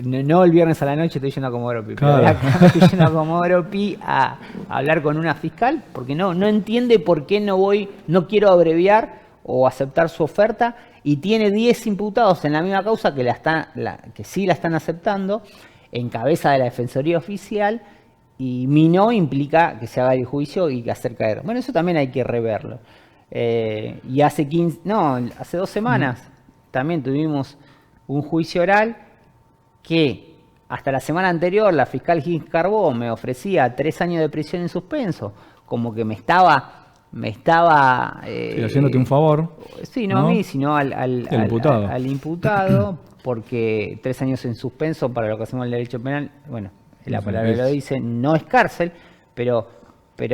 no el viernes a la noche estoy yendo a Comodoro Pi, pero de acá me estoy yendo a Comodoro Pi a hablar con una fiscal, porque no entiende por qué no quiero abreviar o aceptar su oferta, y tiene 10 imputados en la misma causa que sí la están aceptando, en cabeza de la Defensoría Oficial, y mi no implica que se haga el juicio y que hacer caer. Bueno, eso también hay que reverlo. Y hace 2 semanas también tuvimos un juicio oral que hasta la semana anterior la fiscal Gil Carbó me ofrecía 3 años de prisión en suspenso, como que me estaba haciéndote un favor. Sí, no a mí, sino al imputado, porque 3 años en suspenso para lo que hacemos en el derecho penal, bueno, la palabra lo dice, no es cárcel, pero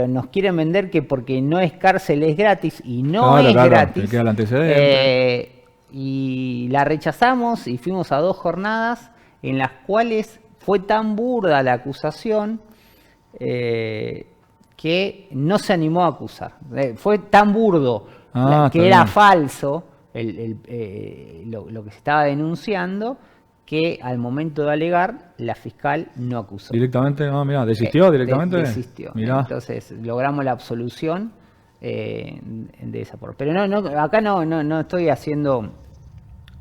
nos quieren vender que porque no es cárcel es gratis, y no es gratis. Te queda el antecedente. Y la rechazamos y fuimos a 2 jornadas en las cuales fue tan burda la acusación que no se animó a acusar. Fue tan burdo que era falso lo que se estaba denunciando, que al momento de alegar, la fiscal no acusó. ¿Directamente? ¿Desistió directamente? Desistió. Mirá. Entonces, logramos la absolución de esa forma. Pero acá no estoy haciendo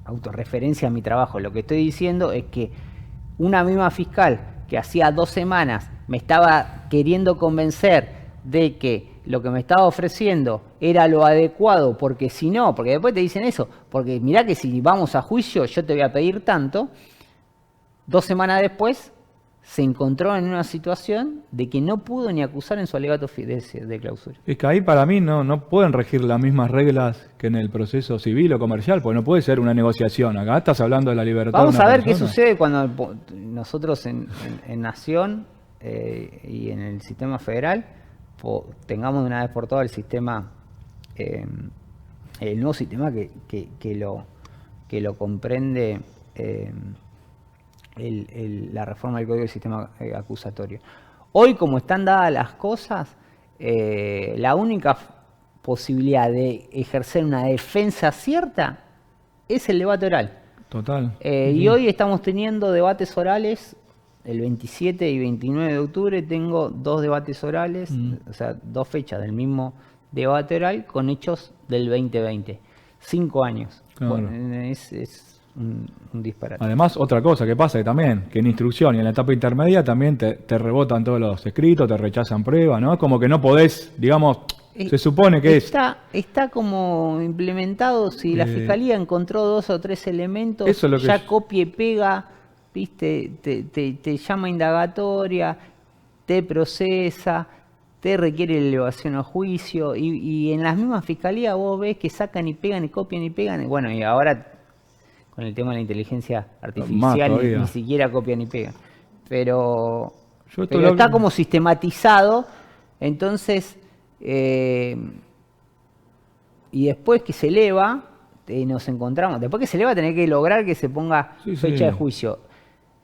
autorreferencia a mi trabajo. Lo que estoy diciendo es que una misma fiscal que hacía 2 semanas me estaba queriendo convencer de que lo que me estaba ofreciendo era lo adecuado, porque si no, porque después te dicen eso, porque mirá que si vamos a juicio yo te voy a pedir tanto, 2 semanas después se encontró en una situación de que no pudo ni acusar en su alegato de clausura. Es que ahí para mí no pueden regir las mismas reglas que en el proceso civil o comercial, porque no puede ser una negociación. Acá estás hablando de la libertad. Vamos a ver qué sucede cuando nosotros en Nación y en el sistema federal tengamos de una vez por todas el sistema, el nuevo sistema que lo comprende la reforma del Código del Sistema Acusatorio. Hoy, como están dadas las cosas, la única posibilidad de ejercer una defensa cierta es el debate oral. Total. Y hoy estamos teniendo debates orales. El 27 y 29 de octubre tengo 2 debates orales, o sea, 2 fechas del mismo debate oral con hechos del 2020. 5 años. Claro. Bueno, es un disparate. Además, otra cosa que pasa también, que en instrucción y en la etapa intermedia también te rebotan todos los escritos, te rechazan pruebas, ¿no? Es como que no podés, digamos, se supone que está como implementado, si la Fiscalía encontró 2 o 3 elementos, eso es lo que ya copia y pega, ¿viste? Te llama indagatoria, te procesa, te requiere elevación a juicio, y en las mismas fiscalías vos ves que sacan y pegan y copian y pegan. Bueno, y ahora con el tema de la inteligencia artificial ni siquiera copian ni pegan. Pero está como sistematizado, entonces, y después que se eleva, nos encontramos, después que se eleva tenés que lograr que se ponga fecha de juicio.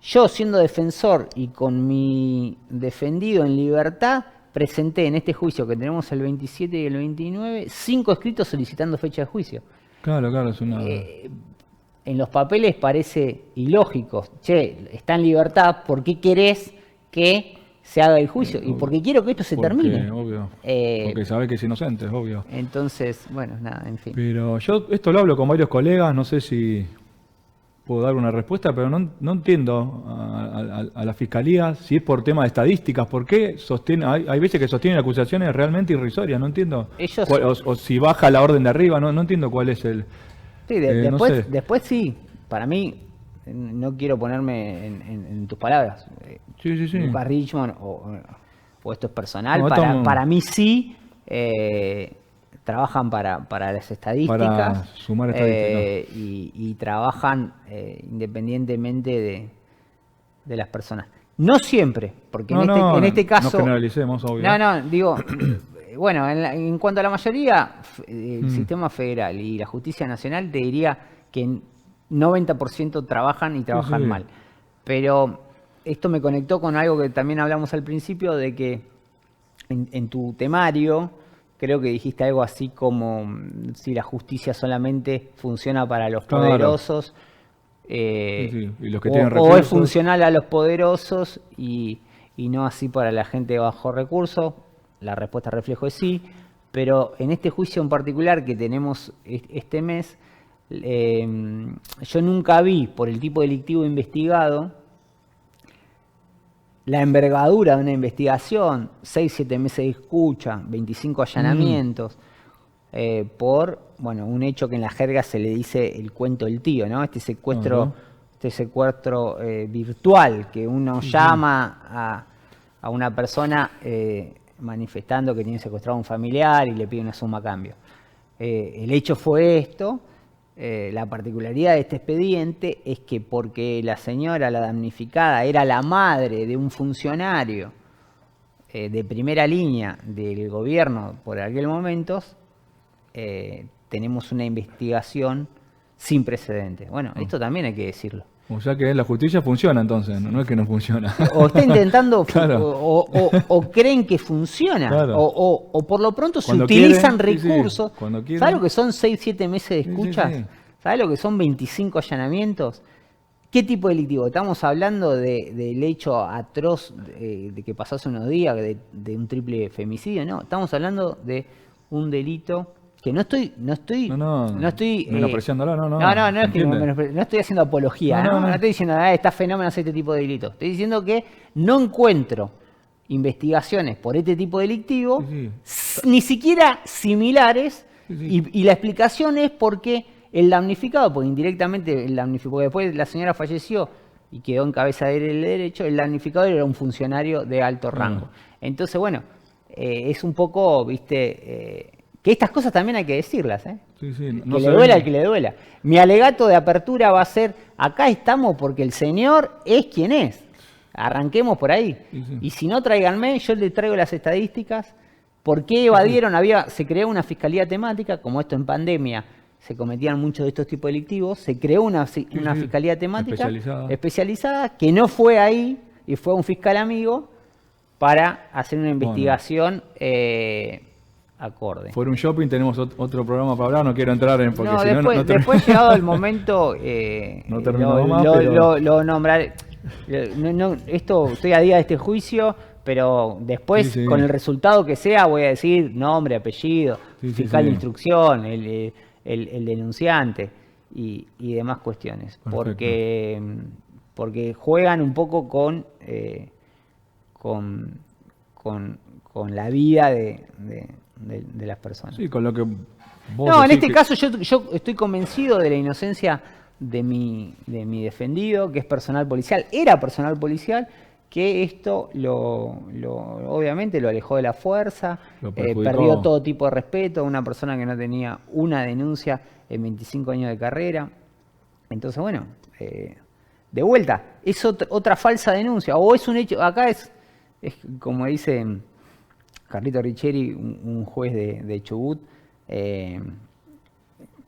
Yo, siendo defensor y con mi defendido en libertad, presenté en este juicio que tenemos el 27 y el 29, 5 escritos solicitando fecha de juicio. Claro, es una... en los papeles parece ilógico. Che, está en libertad, ¿por qué querés que se haga el juicio y porque quiero que esto se termine. Obvio. Porque sabés que es inocente, es obvio. Entonces, bueno, nada, en fin. Pero yo esto lo hablo con varios colegas, no sé si puedo dar una respuesta, pero no entiendo a la fiscalía si es por tema de estadísticas, ¿por qué sostiene? Hay veces que sostienen acusaciones realmente irrisorias, no entiendo. Ellos, o si baja la orden de arriba, no entiendo cuál es el... Sí, después sí, para mí, no quiero ponerme en tus palabras. Sí. Lucas Richmond o esto es personal, No, para mí sí, trabajan para las estadísticas. Para sumar estadísticas. Y trabajan independientemente de las personas. No siempre, porque en este caso... No generalicemos, obvio. Digo... Bueno, en cuanto a la mayoría, el sistema federal y la justicia nacional te diría que 90% trabajan y trabajan mal. Pero esto me conectó con algo que también hablamos al principio, de que en tu temario creo que dijiste algo así como si la justicia solamente funciona para los poderosos, Y los que tienen o es funcional a los poderosos y no así para la gente de bajo recursos. La respuesta reflejo es sí, pero en este juicio en particular que tenemos este mes, yo nunca vi, por el tipo delictivo investigado, la envergadura de una investigación, 6-7 meses de escucha, 25 allanamientos, por un hecho que en la jerga se le dice el cuento del tío, ¿no? Este secuestro virtual, que uno llama a una persona... manifestando que tiene secuestrado a un familiar y le pide una suma a cambio. El hecho fue esto. La particularidad de este expediente es que porque la señora, la damnificada, era la madre de un funcionario de primera línea del gobierno por aquel momento, tenemos una investigación sin precedentes. Bueno, esto también hay que decirlo. O sea que la justicia funciona entonces, no es que no funciona. O está intentando, o creen que funciona, o por lo pronto cuando se utilizan recursos. Sí. ¿Sabes lo que son 6-7 meses de escuchas? Sí. ¿Sabes lo que son 25 allanamientos? ¿Qué tipo delictivo? Estamos hablando del hecho atroz de que pasó hace unos días, de un triple femicidio, ¿no? Estamos hablando de un delito... Que no estoy menospreciándolo, no es que no estoy haciendo apología, no estoy diciendo está fenómeno hacer este tipo de delitos. Estoy diciendo que no encuentro investigaciones por este tipo delictivo, ni siquiera similares, y la explicación es porque el damnificado, porque indirectamente porque después la señora falleció y quedó en cabeza del derecho, el damnificado era un funcionario de alto rango. Entonces, es un poco, que estas cosas también hay que decirlas, que le duela al que le duela. Mi alegato de apertura va a ser, acá estamos porque el señor es quien es. Arranquemos por ahí. Y si no, tráiganme, yo les traigo las estadísticas. ¿Por qué evadieron? Se creó una fiscalía temática, como esto en pandemia se cometían muchos de estos tipos delictivos, se creó una fiscalía temática especializada que no fue ahí y fue a un fiscal amigo para hacer una investigación acorde. Fuera un shopping, tenemos otro programa para hablar, no quiero entrar en... Porque después llegado el momento, no terminamos más, pero... lo nombraré. Esto, estoy a día de este juicio, pero después, con el resultado que sea, voy a decir nombre, apellido, fiscal de instrucción, el denunciante y demás cuestiones. Porque juegan un poco con la vida de las personas. Sí, con lo que vos en este caso yo estoy convencido de la inocencia de mi defendido, que es personal policial, era personal policial, que esto obviamente lo alejó de la fuerza, perdió todo tipo de respeto, una persona que no tenía una denuncia en 25 años de carrera. Entonces, de vuelta, es otra falsa denuncia, o es un hecho, acá es como dice Carlito Richeri, un juez de Chubut,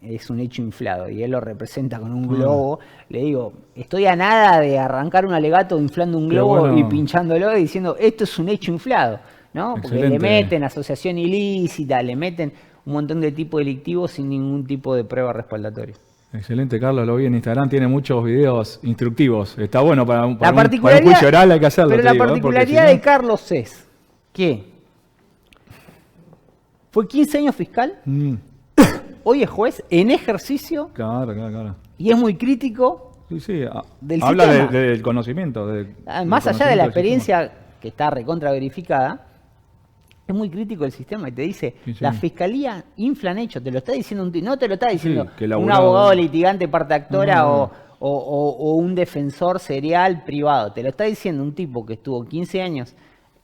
es un hecho inflado y él lo representa con un globo. Le digo, estoy a nada de arrancar un alegato inflando un globo y pinchándolo y diciendo, esto es un hecho inflado, ¿no? Porque le meten asociación ilícita, le meten un montón de tipos delictivos sin ningún tipo de prueba respaldatoria. Excelente, Carlos, lo vi en Instagram, tiene muchos videos instructivos. Está bueno para un particularidad, juicio oral, hay que hacerlo. Pero la particularidad de Carlos es que fue 15 años fiscal, hoy es juez en ejercicio. Claro. Y es muy crítico. Sí, del habla sistema. del conocimiento. Más allá de la experiencia que está recontra verificada, es muy crítico el sistema y te dice, la fiscalía inflan hechos, te lo está diciendo no te lo está diciendo un abogado litigante parte actora o un defensor serial privado, te lo está diciendo un tipo que estuvo 15 años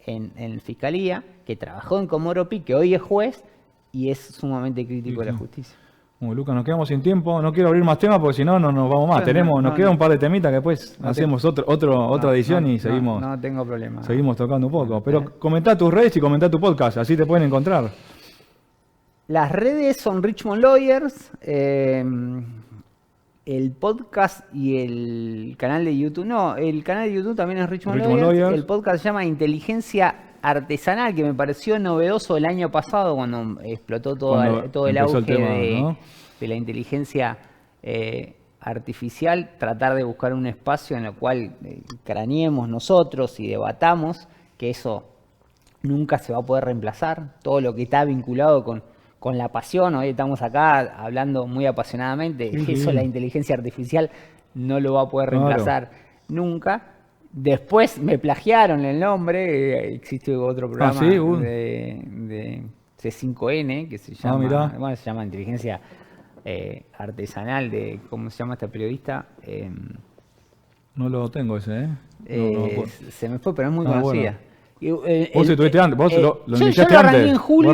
en fiscalía, que trabajó en Comodoro Pi, que hoy es juez y es sumamente crítico de la justicia. Bueno, Lucas, nos quedamos sin tiempo, no quiero abrir más temas porque si no, no nos vamos más. Nos queda un par de temitas que después hacemos otra edición y seguimos. No tengo problema. Seguimos tocando un poco. Pero comentá tus redes y comentá tu podcast, así te pueden encontrar. Las redes son Richmond Lawyers, el podcast y el canal de YouTube. No, el canal de YouTube también es Richmond Lawyers. El podcast se llama Inteligencia Artesanal, que me pareció novedoso el año pasado cuando explotó todo el auge de la inteligencia artificial, tratar de buscar un espacio en el cual craneemos nosotros y debatamos, que eso nunca se va a poder reemplazar, todo lo que está vinculado con la pasión. Hoy estamos acá hablando muy apasionadamente, eso la inteligencia artificial no lo va a poder reemplazar nunca. Después me plagiaron el nombre, existe otro programa de C5N que se llama, se llama Inteligencia Artesanal, ¿cómo se llama este periodista? No lo tengo ese, se me fue, pero es muy conocida. Bueno. Vos estuviste antes, vos lo yo lo arranqué en julio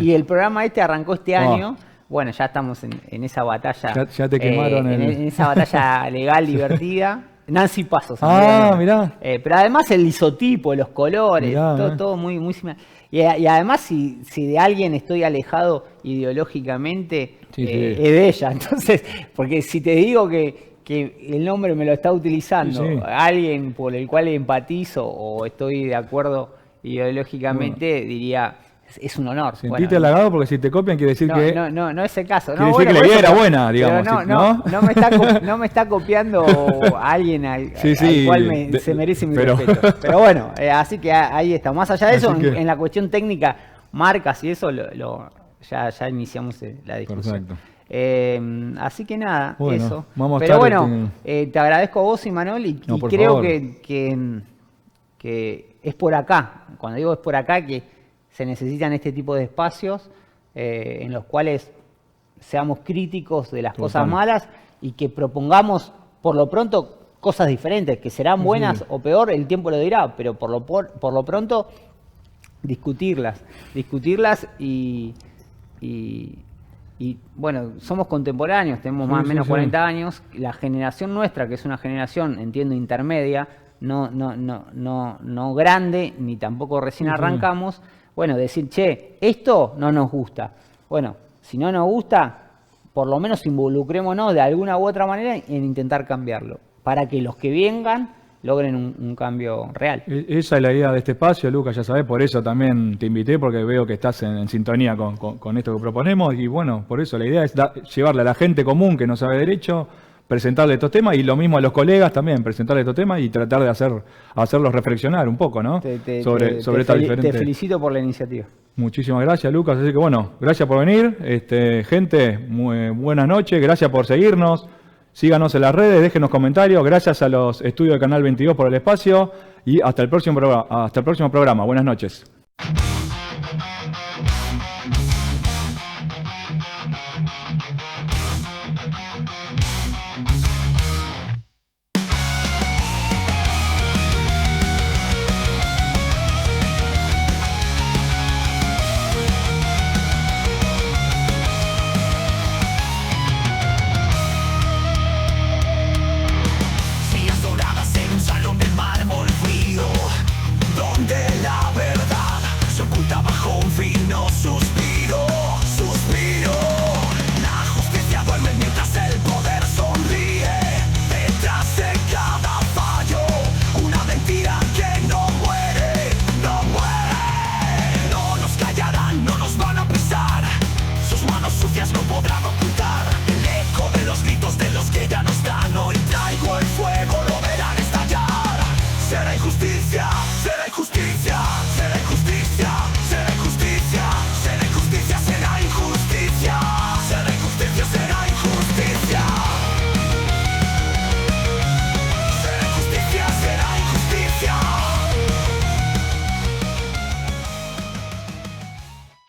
y el programa este arrancó este año. Bueno, ya estamos en esa batalla. Ya te quemaron en esa batalla legal divertida. Nancy Pasos. Mirá. Pero además el isotipo, los colores, todo muy, muy similar. Y además, si de alguien estoy alejado ideológicamente, es de ella. Entonces, porque si te digo que el nombre me lo está utilizando alguien por el cual empatizo o estoy de acuerdo ideológicamente, diría... Es un honor. Sentiste halagado porque si te copian quiere decir que... No es el caso. Quiere decir que la idea era buena, digamos. No me está copiando alguien al cual se merece mi respeto. Pero bueno, así que ahí está. Más allá de eso, en la cuestión técnica, marcas y eso, ya iniciamos la discusión. Perfecto. Así que nada, eso. Pero bueno, te agradezco a vos, Imanol, y creo que es por acá. Cuando digo es por acá, que se necesitan este tipo de espacios en los cuales seamos críticos de las cosas malas y que propongamos, por lo pronto, cosas diferentes, que serán buenas o peor, el tiempo lo dirá, pero por lo pronto discutirlas y bueno, somos contemporáneos, tenemos más o menos 40 años, la generación nuestra, que es una generación, entiendo, intermedia, no grande, ni tampoco recién arrancamos. Bueno, decir, esto no nos gusta. Bueno, si no nos gusta, por lo menos involucrémonos de alguna u otra manera en intentar cambiarlo, para que los que vengan logren un cambio real. Esa es la idea de este espacio, Lucas, ya sabés, por eso también te invité, porque veo que estás en sintonía con esto que proponemos, y bueno, por eso la idea es llevarle a la gente común que no sabe derecho, presentarle estos temas, y lo mismo a los colegas también, presentarle estos temas y tratar de hacerlos reflexionar un poco, ¿no? Sobre esta diferente... Te felicito por la iniciativa. Muchísimas gracias, Lucas. Así que bueno, gracias por venir. Gente, muy buenas noches, gracias por seguirnos. Síganos en las redes, déjenos comentarios. Gracias a los estudios de Canal 22 por el espacio y hasta el próximo programa. Buenas noches.